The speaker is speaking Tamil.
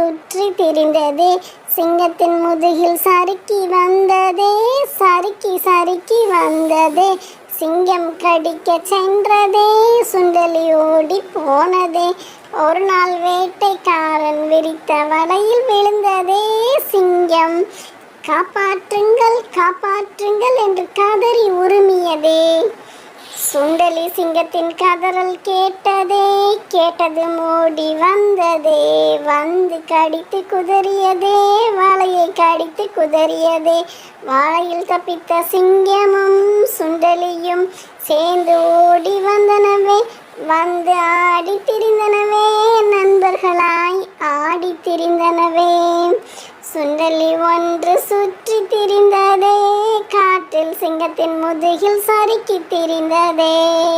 சுற்றி திரிந்ததே. சிங்கத்தின் முதுகில் சறுக்கி வந்ததே, சறுக்கி சறுக்கி வந்ததே. சிங்கம் கடிக்க சென்றதே, சுண்டலி ஓடி போனதே. ஒரு நாள் வேட்டைக்காரன் விரித்த வலையில் விழுந்ததே சிங்கம். காப்பாற்றுங்கள் காப்பாற்றுங்கள் என்று கதறி உருமியதே. சுண்டலி சிங்கத்தின் கதறல் கேட்டதே, கேட்டது ஓடி வந்ததே. வந்து கடித்து குதறியதே, வாழையை கடித்து குதறியதே. வாழையில் தப்பித்த சிங்கமும் சுண்டலியும் சேர்ந்து ஓடி வந்தனவே. வந்து ஆடி திரிந்தனவே, நண்பர்களாய் ஆடி திரிந்தனவே. சுண்டலி ஒன்று சுற்றி திரிந்ததே, காட்டில் சிங்கத்தின் முதுகில் சறுக்கி திரிந்ததே.